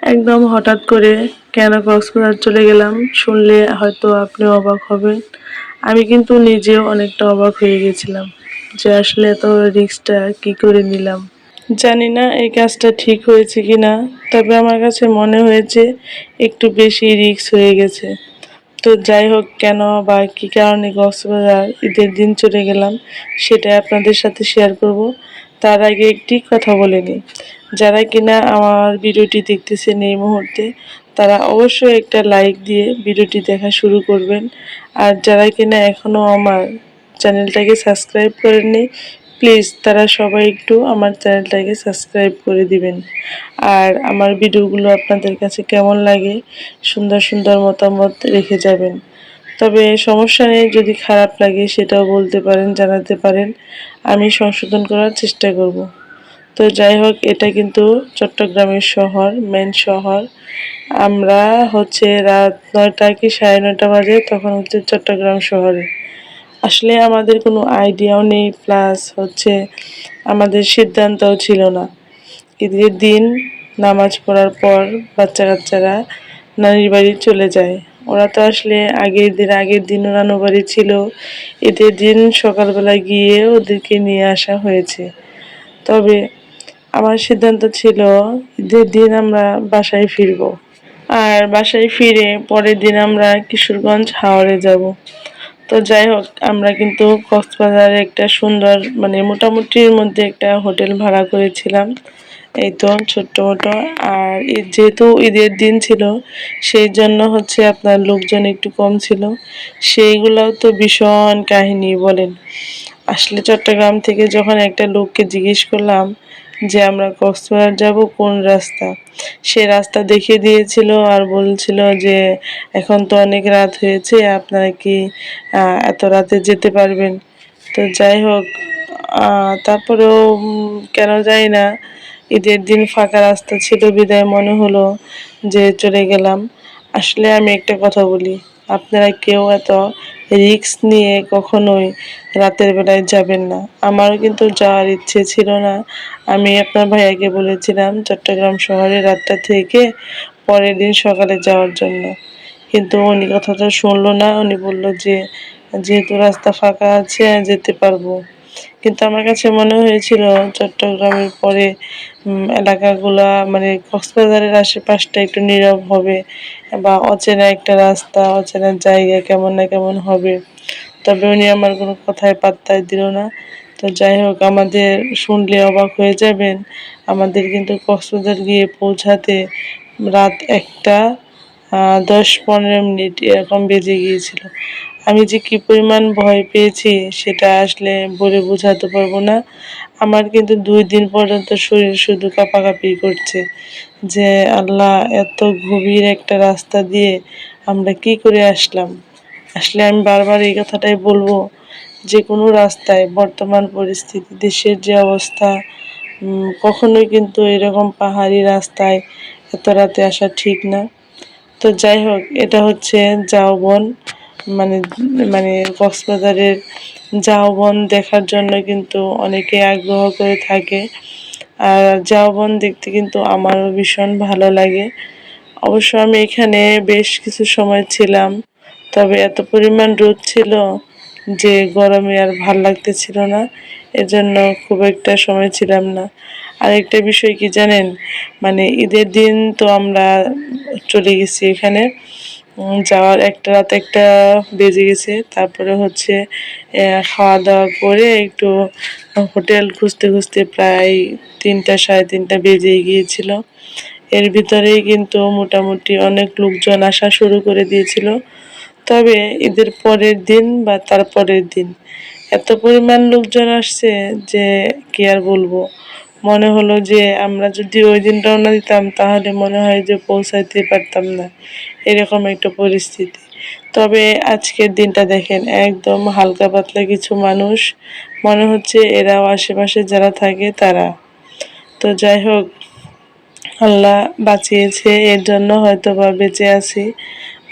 একদম হঠাৎ করে কেন কক্সবাজার চলে গেলাম শুনলে হয়তো আপনি অবাক হবেন। আমি কিন্তু নিজেও অনেকটা অবাক হয়ে গেছিলাম যে আসলে এত রিস্কটা কি করে নিলাম। জানি না এই কাজটা ঠিক হয়েছে কিনা, তবে আমার কাছে মনে হয়েছে একটু বেশি রিস্ক হয়ে গেছে। তো যাই হোক, কেন বা কী কারণে কক্সবাজার ঈদের দিন চলে গেলাম সেটা আপনাদের সাথে শেয়ার করব। তার আগে একটি কথা বলে নিই, যারা কিনা আমার ভিডিওটি দেখতেছেন এই মুহূর্তে তারা অবশ্যই একটা লাইক দিয়ে ভিডিওটি দেখা শুরু করবেন। আর যারা কিনা এখনও আমার চ্যানেলটাকে সাবস্ক্রাইব করেননি, প্লিজ তারা সবাই একটু আমার চ্যানেলটাকে সাবস্ক্রাইব করে দিবেন। আর আমার ভিডিওগুলো আপনাদের কাছে কেমন লাগে সুন্দর সুন্দর মতামত রেখে যাবেন। তবে সমস্যা নেই, যদি খারাপ লাগে সেটাও বলতে পারেন, জানাতে পারেন, আমি সংশোধন করার চেষ্টা করব। তো যাই হোক, এটা কিন্তু চট্টগ্রামের শহর, মেন শহর। আমরা হচ্ছে রাত 9টা কি 9:30 বাজে, তখন হচ্ছে চট্টগ্রাম শহরে। আসলে আমাদের কোনো আইডিয়াও নেই, প্লাস হচ্ছে আমাদের সিদ্ধান্তও ছিল না। ঈদের দিন নামাজ পড়ার পর বাচ্চা কাচ্চারা নানির বাড়ি চলে যায়। ওরা তো আসলে আগের দিনও নানু বাড়ি ছিল, ঈদের দিন সকালবেলা গিয়ে ওদেরকে নিয়ে আসা হয়েছে। তবে আমার সিদ্ধান্ত ছিল ঈদের দিন আমরা বাসায় ফিরবো, আর বাসায় ফিরে পরের দিন আমরা কিশোরগঞ্জ হাওরে যাব। তো যাই হোক, আমরা কিন্তু কক্সবাজারে একটা সুন্দর মোটামুটির মধ্যে একটা হোটেল ভাড়া করেছিলাম, এই তো ছোট্ট মোটো। আর যেহেতু ঈদের দিন ছিল সেই জন্য হচ্ছে আপনার লোকজন একটু কম ছিল। সেইগুলোও তো ভীষণ কাহিনী বলেন। আসলে চট্টগ্রাম থেকে যখন একটা লোককে জিজ্ঞেস করলাম যে আমরা কক্সবাজার যাব কোন রাস্তা, সে রাস্তা দেখিয়ে দিয়েছিল আর বলছিল যে এখন তো অনেক রাত হয়েছে, আপনারা কি এত রাতে যেতে পারবেন? তো যাই হোক, তারপরেও কেন জানি না ঈদের দিন ফাঁকা রাস্তা ছিল বিদায় মনে হলো যে চলে গেলাম। আসলে আমি একটা কথা বলি, আপনারা কেউ এত রিস্ক নিয়ে কখনোই রাতের বেলায় যাবেন না। আমারও কিন্তু যাওয়ার ইচ্ছে ছিল না। আমি আপনার ভাইয়াকে বলেছিলাম চট্টগ্রাম শহরে রাতটা থেকে পরের দিন সকালে যাওয়ার জন্য, কিন্তু উনি কথাটা শুনলো না। উনি বলল যে যেহেতু রাস্তা ফাঁকা আছে যেতে পারবো। কিন্তু আমার কাছে মনে হয়েছিল চট্টগ্রামের পরে এলাকাগুলা কক্সবাজারের আশেপাশটা একটু নীরব হবে, বা অচেনা একটা রাস্তা, অচেনা জায়গা কেমন না কেমন হবে। তবে উনি আমার কোনো কথায় পাত্তাই দিল না। তো যাই হোক, আমাদের শুনলে অবাক হয়ে যাবেন, আমাদের কিন্তু কক্সবাজার গিয়ে পৌঁছাতে রাত 1টা 10-15 মিনিট এরকম বেজে গিয়েছিল। আমি যে কি পরিমাণ ভয় পেয়েছি সেটা আসলে বলে বোঝাতে পারবো না। আমার কিন্তু 2 দিন পর্যন্ত শরীর শুধু কাঁপাকাঁপি করছে যে আল্লাহ, এত গভীর একটা রাস্তা দিয়ে আমরা কি করে আসলাম। আসলে আমি বারবার এই কথাটাই বলবো, যে কোনো রাস্তায় বর্তমান পরিস্থিতি, দেশের যে অবস্থা, কখনোই কিন্তু এরকম পাহাড়ি রাস্তায় এত রাতে আসা ঠিক না। তো যাই হোক, এটা হচ্ছে ঝাউবন, মানে মানে কক্সবাজারের ঝাউবন দেখার জন্য কিন্তু অনেকে আগ্রহ করে থাকে। আর ঝাউবন দেখতে কিন্তু আমারও ভীষণ ভালো লাগে। অবশ্য আমি এখানে বেশ কিছু সময় ছিলাম, তবে এত পরিমাণ রোদ ছিল যে গরমে আর ভাল লাগতেছিল না, এজন্য খুব একটা সময় ছিলাম না। আরেকটা বিষয় কি জানেন, ঈদের দিন তো আমরা চলে গেছি এখানে, যাওয়ার একটা রাত একটা বেজে গেছে। তারপরে হচ্ছে খাওয়া দাওয়া করে একটু হোটেল খুঁজতে খুঁজতে প্রায় 3টা 3:30 বেজে গিয়েছিল। এর ভিতরেই কিন্তু মোটামুটি অনেক লোকজন আসা শুরু করে দিয়েছিল। তবে ঈদের পরের দিন বা তার পরের দিন এত পরিমাণ লোকজন আসছে যে কি আর বলবো। মনে হলো যে আমরা যদি ওই দিন রওনা দিতাম তাহলে মনে হয় যে পৌঁছাইতে পারতাম না, এরকম একটা পরিস্থিতি। তবে আজকের দিনটা দেখেন, একদম হালকা পাতলা কিছু মানুষ, মনে হচ্ছে এরাও আশেপাশে যারা থাকে তারা। তো যাই হোক, আল্লাহ বাঁচিয়েছে, এর জন্য হয়তো বা বেঁচে আছি,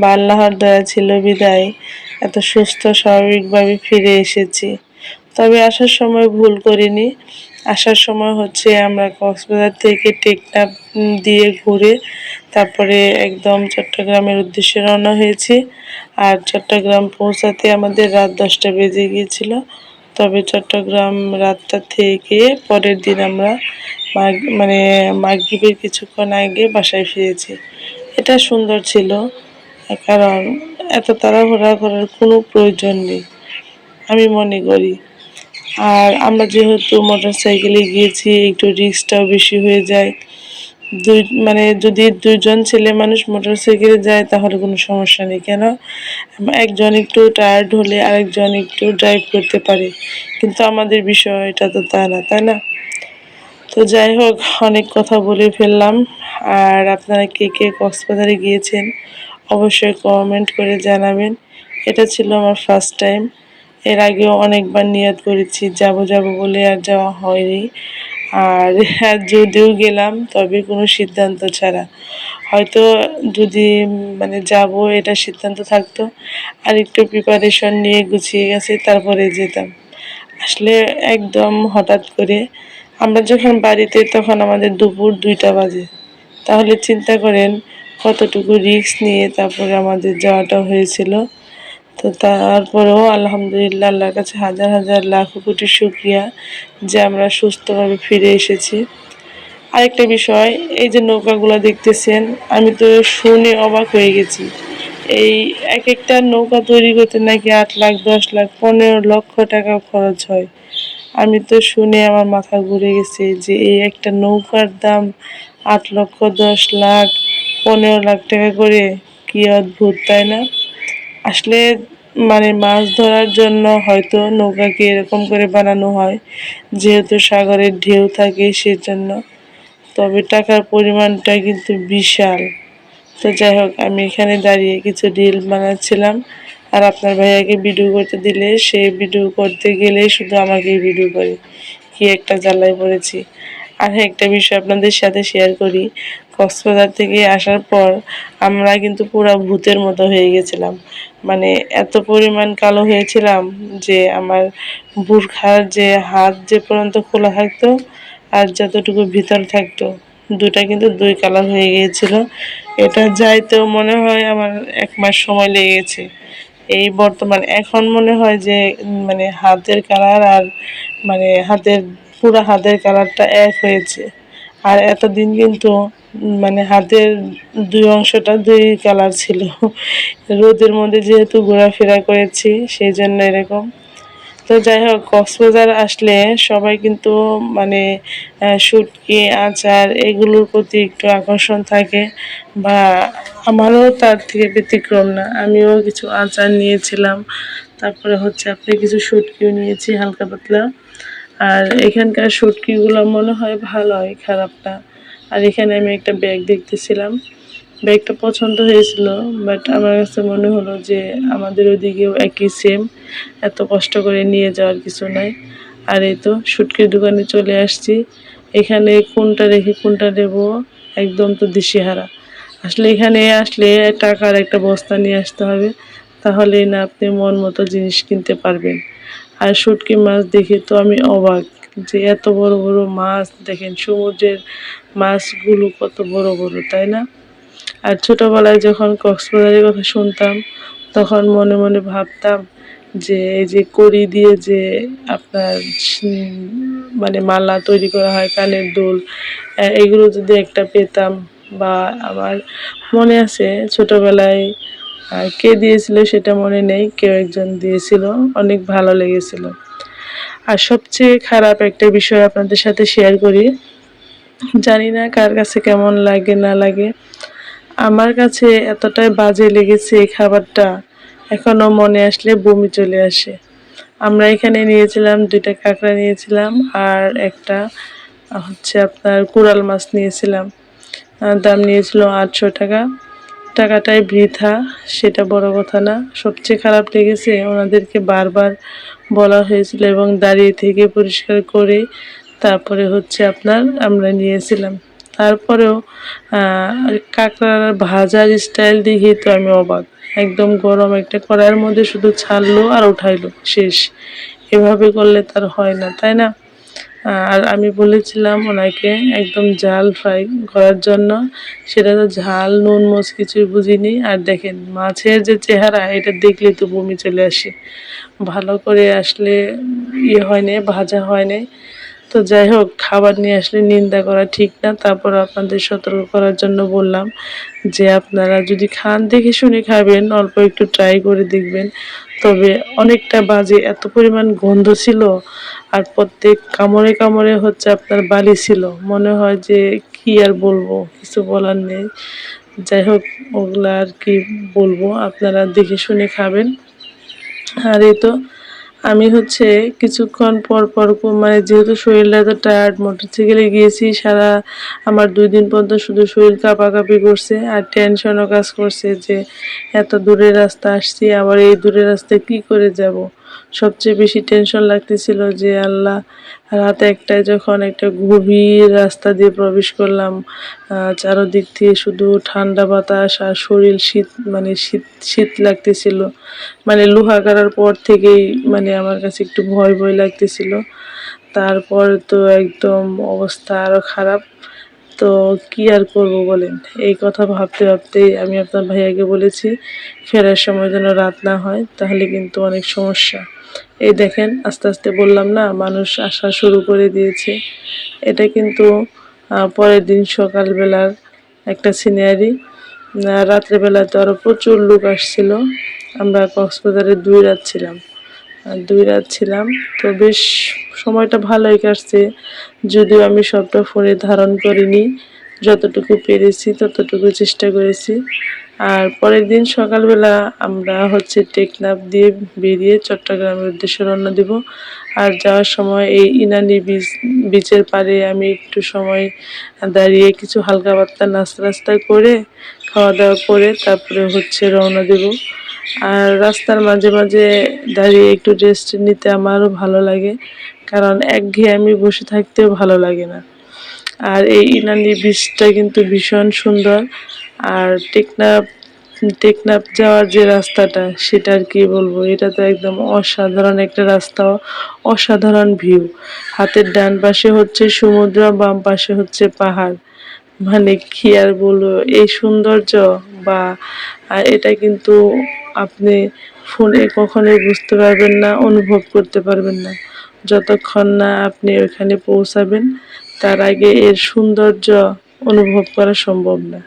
বা আল্লাহর দয়া ছিল বিদায় এত সুস্থ স্বাভাবিকভাবে ফিরে এসেছি। তবে আসার সময় ভুল করিনি, আসার সময় হচ্ছে আমরা কক্সবাজার থেকে টেকনাফ দিয়ে ঘুরে তারপরে একদম চট্টগ্রামের উদ্দেশ্যে রওনা হয়েছি। আর চট্টগ্রাম পৌঁছাতে আমাদের রাত 10টা বেজে গিয়েছিল। তবে চট্টগ্রাম রাতটা থেকে পরের দিন আমরা মানে মাগরিবের কিছুক্ষণ আগে বাসায় ফিরেছি। এটা সুন্দর ছিল, কারণ এত তাড়াহুড়া করার কোনো প্রয়োজন নেই আমি মনে করি। আর আমরা যেহেতু মোটর সাইকেলে গিয়েছি একটু রিস্কটাও বেশি হয়ে যায়। যদি দুইজন ছেলে মানুষ মোটর সাইকেলে যায় তাহলে কোনো সমস্যা নেই, কেন একজন একটু টায়ার্ড হলে আরেকজন একটু ড্রাইভ করতে পারে, কিন্তু আমাদের বিষয় এটা তো তা না, তাই না? তো যাই হোক, অনেক কথা বলে ফেললাম। আর আপনারা কে কে কক্সবাজারে গিয়েছেন অবশ্যই কমেন্ট করে জানাবেন। এটা ছিল আমার ফার্স্ট টাইম। এর আগেও অনেকবার নিয়ত করেছি যাব যাব বলে, আর যাওয়া হয়নি। আর যদিও গেলাম তবে কোনো সিদ্ধান্ত ছাড়া, হয়তো যদি মানে যাব এটা সিদ্ধান্ত থাকতো আর একটু প্রিপারেশন নিয়ে গুছিয়ে গেছে তারপরে যেতাম। আসলে একদম হঠাৎ করে আমরা যখন বাড়িতে তখন আমাদের দুপুর 2টা বাজে। তাহলে চিন্তা করেন কতটুকু রিস্ক নিয়ে তারপরে আমাদের যাওয়াটা হয়েছিল। তো তারপরেও আলহামদুলিল্লাহ আল্লাহর কাছে হাজার হাজার লাখ কোটি শুকরিয়া যে আমরা সুস্থভাবে ফিরে এসেছি। আরেকটা বিষয়, এই যে নৌকাগুলো দেখতেছেন, আমি তো শুনে অবাক হয়ে গেছি। এই এক একটা নৌকা তৈরি করতে নাকি 8 লাখ, 10 লাখ, 15 লক্ষ টাকা খরচ হয়। আমি তো শুনে আমার মাথা ঘুরে গেছে যে এই একটা নৌকার দাম 8 লক্ষ, 10 লাখ, 15 লাখ টাকা করে। কি অদ্ভুত, তাই না? আসলে মানে মাছ ধরার জন্য হয়তো নৌকাকে এরকম করে বানানো হয়, যেহেতু সাগরের ঢেউ থাকে সেজন্য। তবে টাকার পরিমাণটা কিন্তু বিশাল। তো যাই হোক, আমি এখানে দাঁড়িয়ে কিছু রিল বানাচ্ছিলাম। আর আপনার ভাইয়াকে ভিডিও করতে দিলে সে ভিডিও করতে গেলে শুধু আমাকেই ভিডিও করে। কি একটা জ্বালায় পড়েছি। আর একটা বিষয় আপনাদের সাথে শেয়ার করি, কক্সবাজার থেকে আসার পর আমরা কিন্তু পুরো ভূতের মতো হয়ে গেছিলাম। মানে এত পরিমাণ কালো হয়েছিলাম যে আমার বুরখার যে হাত যে পর্যন্ত খোলা থাকতো আর যতটুকু ভিতর থাকতো দুটা কিন্তু 2 কালার হয়ে গিয়েছিল। এটা যাইতেও মনে হয় আমার 1 মাস সময় লেগেছে। এই বর্তমান এখন মনে হয় যে মানে হাতের কালার আর মানে পুরা হাতের কালারটা এক হয়েছে। আর এতদিন কিন্তু মানে হাতের 2 অংশটা 2 কালার ছিল। রোদের মধ্যে যেহেতু ঘোরাফেরা করেছি সেই জন্য এরকম। তো যাই হোক, কক্সবাজার আসলে সবাই কিন্তু মানে শুটকি, আচার এগুলোর প্রতি একটু আকর্ষণ থাকে, বা আমারও তার থেকে ব্যতিক্রম না। আমিও কিছু আচার নিয়েছিলাম, তারপরে হচ্ছে আপনি কিছু শুটকিও নিয়েছি হালকা পাতলা। আর এখানকার শুটকিগুলো মনে হয় ভালো হয়, খারাপ না। আর এখানে আমি একটা ব্যাগ দেখতেছিলাম, ব্যাগটা পছন্দ হয়েছিল, বাট আমার কাছে মনে হলো যে আমাদের ওদিকেও একই সেম, এত কষ্ট করে নিয়ে যাওয়ার কিছু নাই। আর এই তো শুটকির দোকানে চলে আসছি। এখানে কোনটা রেখে কোনটা নেব একদম তো দিশেহারা। আসলে এখানে আসলে টাকার একটা বস্তা নিয়ে আসতে হবে, তাহলেই না আপনি মন মতো জিনিস কিনতে পারবেন। আর শুটকি মাছ দেখে তো আমি অবাক যে এত বড় বড় মাছ, দেখেন সমুদ্রের মাছগুলো কত বড় বড়, তাই না? আর ছোটবেলায় যখন কক্সবাজারের কথা শুনতাম তখন মনে মনে ভাবতাম যে এই যে কড়ি দিয়ে যে আপনার মানে মালা তৈরি করা হয়, কানের দুল, এগুলো যদি একটা পেতাম। বা আমার মনে আছে ছোটবেলায় কে দিয়েছিল সেটা মনে নেই, কেউ একজন দিয়েছিল, অনেক ভালো লেগেছিল। আর সবচেয়ে খারাপ একটা বিষয় আপনাদের সাথে শেয়ার করি, জানি না কার কাছে কেমন লাগে না লাগে, আমার কাছে এতটাই বাজে লেগেছে এই খাবারটা, এখনো মনে আসলে বমি চলে আসে। আমরা এখানে নিয়েছিলাম 2টা কাঁকড়া নিয়েছিলাম আর একটা হচ্ছে আপনার কোরাল মাছ নিয়েছিলাম। দাম নিয়েছিল 800 টাকা। টাকাটাই বৃথা, সেটা বড় কথা না। সবচেয়ে খারাপ লেগেছে ওনাদেরকে বারবার বলা হয়েছিল এবং দাঁড়িয়ে থেকে পরিষ্কার করে তারপরে হচ্ছে আপনার আমরা নিয়েছিলাম। তারপরেও কাঁকড়ার ভাজার স্টাইল দেখেই তো আমি অবাক। একদম গরম একটা কড়াইয়ের মধ্যে শুধু ছাড়লো আর উঠাইলো, শেষ। এভাবে করলে তার হয় না, তাই না? আর আমি বলেছিলাম ওনাকে একদম জাল ফ্রাই করার জন্য, সেটা তো ঝাল নুন মরিচ কিছুই বুঝিনি। আর দেখেন মাছের যে চেহারা, এটা দেখলে তো বমি চলে আসে। ভালো করে আসলে ইয়ে হয় নাই, ভাজা হয় নাই। তো যাই হোক, খাবার নিয়ে আসলে নিন্দা করা ঠিক না, তারপর আপনাদের সতর্ক করার জন্য বললাম যে আপনারা যদি খান দেখে শুনে খাবেন, অল্প একটু ট্রাই করে দেখবেন। তবে অনেকটা বাজে, এত পরিমাণ গন্ধ ছিল। আর প্রত্যেক কামড়ে কামড়ে হচ্ছে আপনার বালি ছিল, মনে হয় যে কি আর বলবো, কিছু বলার নেই। যাই হোক, ওগুলা আর কি বলবো, আপনারা দেখে শুনে খাবেন। আর এই তো আমি হচ্ছে কিছুক্ষণ পর পর মানে যেহেতু শরীরটা এত টায়ার্ড, মোটরসাইকেলে গিয়েছি সারা, আমার 2 দিন পর্যন্ত শুধু শরীর কাঁপাকাঁপি করছে আর টেনশনও কাজ করছে যে এত দূরের রাস্তা আসছি, আবার এই দূরের রাস্তায় কি করে যাব। সবচেয়ে বেশি টেনশন লাগতেছিল যে আল্লাহ, রাত একটায় যখন একটা গভীর রাস্তা দিয়ে প্রবেশ করলাম, চারদিক থেকে শুধু ঠান্ডা বাতাস আর শরীর শীত, মানে শীত শীত লাগতেছিল। মানে লোহা গাড়ার পর থেকেই মানে আমার কাছে একটু ভয় ভয় লাগতেছিল। তারপর তো একদম অবস্থা আরো খারাপ। তো কি আর করব বলেন, এই কথা ভাবতে ভাবতেই আমি আপনার ভাইয়াকে বলেছি ফেরার সময় যেন রাত না হয়, তাহলে কিন্তু অনেক সমস্যা। এই দেখেন আস্তে আস্তে বললাম না, মানুষ আসা শুরু করে দিয়েছে। এটা কিন্তু পরের দিন সকালবেলার একটা সিনারি। রাত্রেবেলা তো আরও প্রচুর লোক আসছিল। আমরা কক্সবাজারে 2 রাত ছিলাম। 2 রাত ছিলাম, তো বেশ সময়টা ভালোই কাটছে, যদিও আমি সবটা ফোনে ধারণ করিনি, যতটুকু পেরেছি ততটুকু চেষ্টা করেছি। আর পরের দিন সকালবেলা আমরা হচ্ছে টেকনাফ দিয়ে বেরিয়ে চট্টগ্রামের উদ্দেশ্যে রওনা দিব। আর যাওয়ার সময় এই ইনানি বিচের পাড়ে আমি একটু সময় দাঁড়িয়ে কিছু হালকা পাতলা নাস্তা টাস্তা করে, খাওয়া দাওয়া করে তারপরে হচ্ছে রওনা দেব। আর রাস্তার মাঝে মাঝে দাঁড়িয়ে একটু রেস্ট নিতে আমারও ভালো লাগে, কারণ একঘেয়েমি বসে থাকতেও ভালো লাগে না। আর এই ইনানি বীচটা কিন্তু ভীষণ সুন্দর। আর টেকনাফ টেকনাফ যাওয়ার যে রাস্তাটা, সেটা আর কি বলবো, এটা তো একদম অসাধারণ একটা রাস্তা, অসাধারণ ভিউ। হাতের ডান পাশে হচ্ছে সমুদ্র, বাম পাশে হচ্ছে পাহাড়। মানে কি আর বলবো, এই সৌন্দর্য বা এটা কিন্তু আপনি ফোনে কখনোই বুঝতে পারবেন না, অনুভব করতে পারবেন না, যতক্ষণ না আপনি ওখানে পৌঁছাবেন। তার আগে এর সৌন্দর্য অনুভব করা সম্ভব না।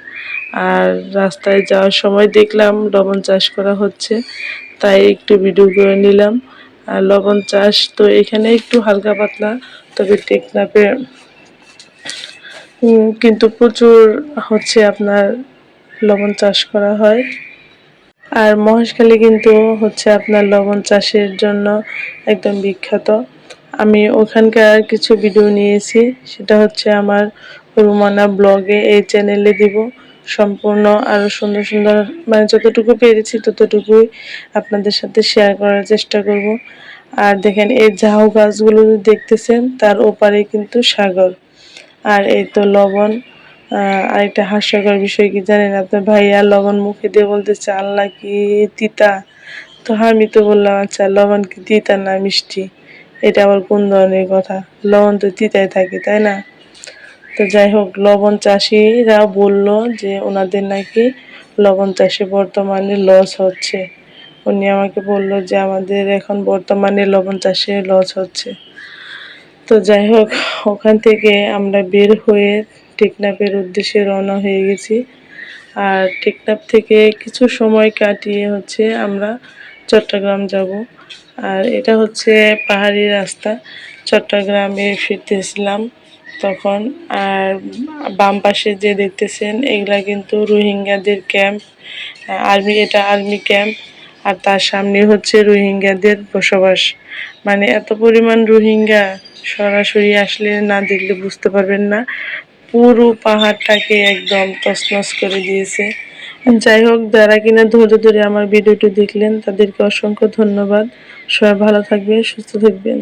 আর রাস্তায় যাওয়ার সময় দেখলাম লবণ চাষ করা হচ্ছে, তাই একটু ভিডিও করে নিলাম। আর লবণ চাষ তো এখানে একটু হালকা পাতলা, তবে টেকনাফে কিন্তু প্রচুর হচ্ছে আপনার লবণ চাষ করা হয়। আর মহেশখালী কিন্তু হচ্ছে আপনার লবণ চাষের জন্য একদম বিখ্যাত। আমি ওখানকার কিছু ভিডিও নিয়েছি, সেটা হচ্ছে আমার রুমানা ব্লগে, এই চ্যানেলে দিব। সম্পূর্ণ আরও সুন্দর সুন্দর, মানে যতটুকু পেরেছি ততটুকুই আপনাদের সাথে শেয়ার করার চেষ্টা করব। আর দেখেন এই ঝাউ গাছগুলো দেখতেছেন, তার ওপারে কিন্তু সাগর। আর এই তো লবণ। আরেকটা হাস্যকর বিষয় কি জানেন, আপনার ভাইয়া লবণ মুখে দিয়ে বলতেছে আল্লাহ কি তিতা। তো আমি তো বললাম আচ্ছা লবণ কি তিতা না মিষ্টি, এটা আবার কোন ধরনের কথা, লবণ তো তিতাই থাকে তাই না। তো যাই হোক, লবণ চাষিরা বলল যে ওনাদের নাকি লবণ চাষে বর্তমানে লস হচ্ছে। উনি আমাকে বলল যে আমাদের এখন বর্তমানে লবণ চাষে লস হচ্ছে। তো যাই হোক, ওখান থেকে আমরা বের হয়ে টেকনাফের উদ্দেশ্যে রওনা হয়ে গেছি। আর টেকনাফ থেকে কিছু সময় কাটিয়ে হচ্ছে আমরা চট্টগ্রাম যাব। আর এটা হচ্ছে পাহাড়ি রাস্তা, চট্টগ্রামে ফিরতেছিলাম তখন। আর বাম পাশে যে দেখতেছেন এগুলা কিন্তু রোহিঙ্গাদের ক্যাম্প, আর্মি, এটা আর্মি ক্যাম্প। আর তার সামনে হচ্ছে রোহিঙ্গাদের বসবাস। মানে এত পরিমাণ রোহিঙ্গা, সরাসরি আসলে না দেখলে বুঝতে পারবেন না, পুরো পাহাড়টাকে একদম তছনছ করে দিয়েছে। যাই হোক, যারা কিনা ধৈর্য ধরে আমার ভিডিওটি দেখলেন তাদেরকে অসংখ্য ধন্যবাদ। সবাই ভালো থাকবেন, সুস্থ থাকবেন।